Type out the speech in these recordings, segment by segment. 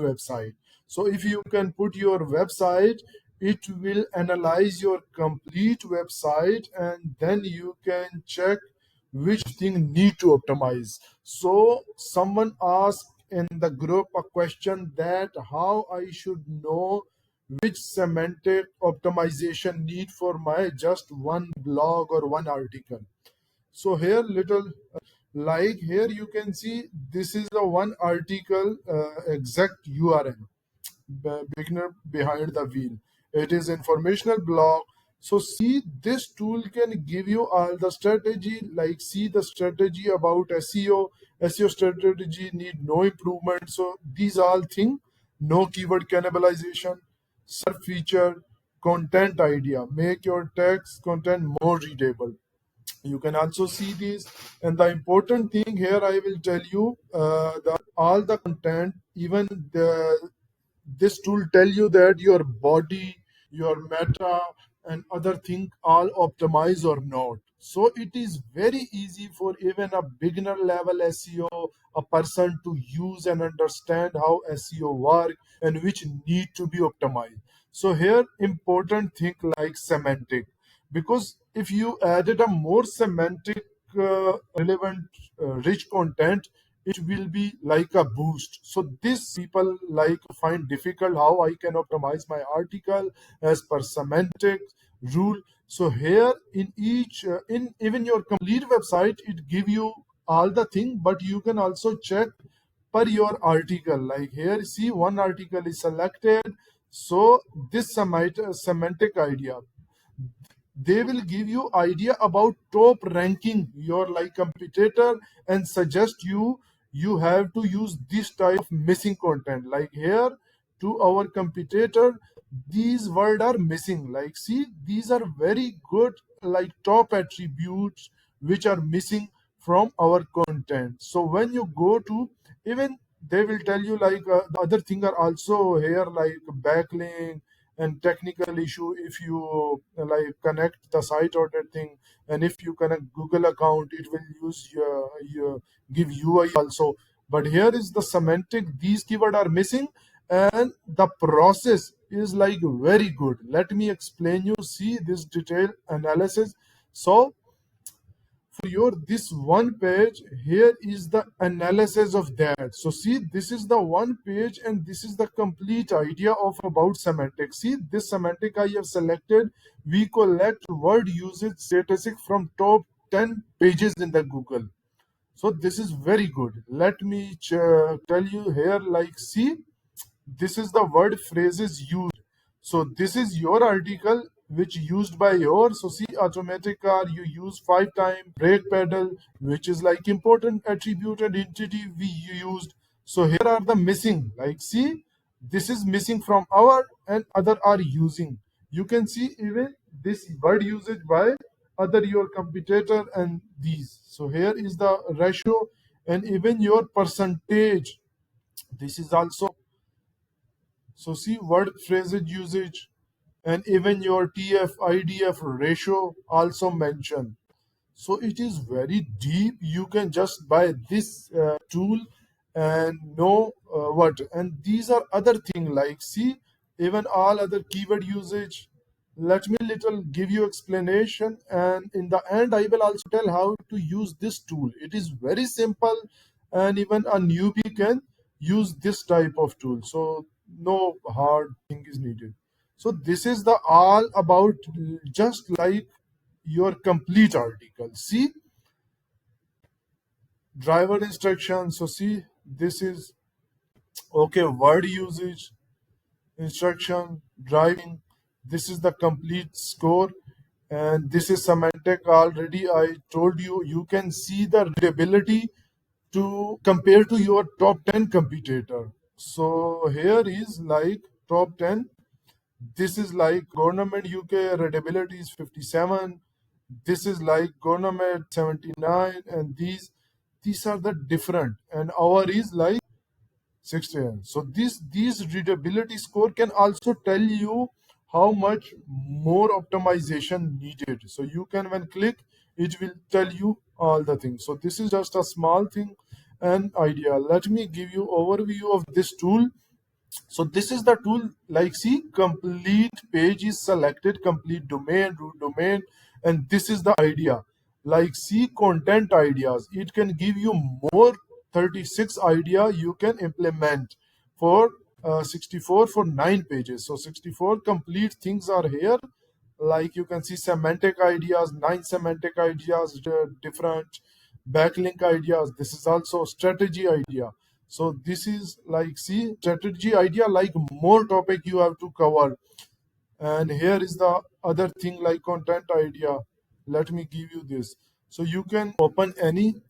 website. So if you can put your website, it will analyze your complete website, and then you can check which thing need to optimize. So someone asked in the group a question that how I should know which semantic optimization need for my just one blog or one article. So here little like here you can see this is the one article exact URL, beginner behind the wheel. It is informational blog. So see, this tool can give you all the strategy, like see the strategy about SEO strategy need no improvement. So these all things, no keyword cannibalization, search feature, content idea, make your text content more readable. You can also see these, and the important thing here I will tell you, all the content, even this tool tell you that your body, your meta, and other thing all optimize or not. So it is very easy for even a beginner level SEO, a person to use and understand how SEO work and which need to be optimized. So here important thing like semantic, because if you added a more semantic relevant rich content, it will be like a boost. So this people like find difficult how I can optimize my article as per semantic rule. So here in each in even your complete website it give you all the thing, but you can also check per your article. Like here see one article is selected, so this semantic idea, they will give you idea about top ranking your like competitor and suggest you have to use this type of missing content. Like here to our competitor these words are missing, like see these are very good like top attributes which are missing from our content. So when you go to, even they will tell you like the other thing are also here like backlink and technical issue if you like connect the site or that thing, and if you connect Google account it will use your give UI also. But here is the semantic, these keywords are missing, and the process is like very good. Let me explain you, see this detailed analysis. So for your this one page, here is the analysis of that. So see this is the one page and this is the complete idea of about semantics. See this semantic I have selected, we collect word usage statistic from top 10 pages in the Google. So this is very good. Let me tell you here, like see this is the word phrases used. So this is your article which used by your, so see automatic car you use 5 times, brake pedal which is like important attributed entity we used. So here are the missing, like see this is missing from our and other are using. You can see even this word usage by other your competitor and these. So here is the ratio and even your percentage, this is also. So see word phrasage usage and even your TF IDF ratio also mentioned. So it is very deep. You can just buy this tool and know what. And these are other thing like see even all other keyword usage. Let me little give you explanation, and in the end I will also tell how to use this tool. It is very simple and even a newbie can use this type of tool. So no hard thing is needed. So this is the all about just like your complete article. See driver instructions. So see this is okay word usage, instruction, driving. This is the complete score, and this is semantic. Already I told you, you can see the readability to compare to your top 10 competitor. So here is like top 10. This is like government UK readability is 57. This is like government 79, and these are the different, and our is like 16. So these readability score can also tell you how much more optimization needed. So you can when click, it will tell you all the things. So this is just a small thing and idea. Let me give you overview of this tool. So this is the tool, like see, complete page is selected, complete domain, root domain, and this is the idea. Like see, content ideas. It can give you more 36 idea you can implement for 64 for 9 pages. So 64 complete things are here. Like you can see semantic ideas, 9 semantic ideas, different backlink ideas. This is also strategy idea. So this is like see strategy idea, like more topic you have to cover. And here is the other thing, like content idea. Let me give you this. So you can open any.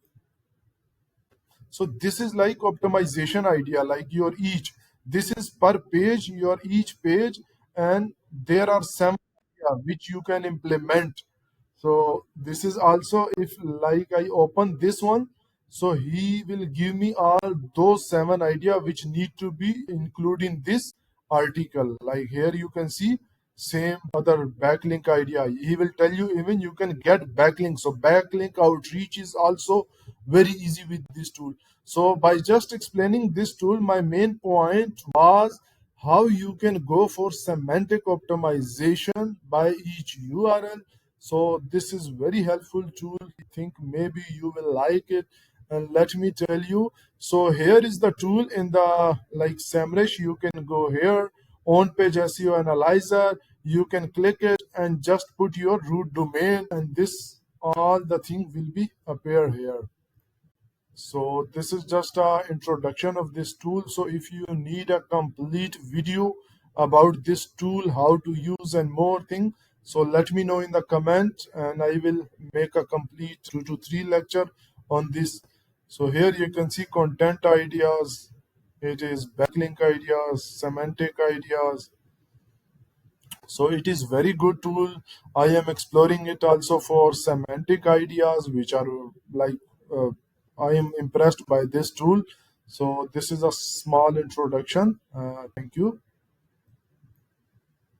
So this is like optimization idea, like your each. This is per page, your each page, and there are some idea which you can implement. So this is also, if like I open this one, so he will give me all those 7 idea which need to be included in this article. Like here you can see same other backlink idea. He will tell you even you can get backlink. So backlink outreach is also very easy with this tool. So by just explaining this tool, my main point was how you can go for semantic optimization by each URL. So this is very helpful tool. I think maybe you will like it. And let me tell you, so here is the tool in the like SEMrush. You can go here, on page SEO analyzer. You can click it and just put your root domain, and this all the thing will be appear here. So this is just a introduction of this tool. So if you need a complete video about this tool, how to use and more thing, so let me know in the comment and I will make a complete 2 to 3 lecture on this. So here you can see content ideas, it is backlink ideas, semantic ideas. So it is very good tool. I am exploring it also for semantic ideas, which are like I am impressed by this tool. So this is a small introduction. Thank you.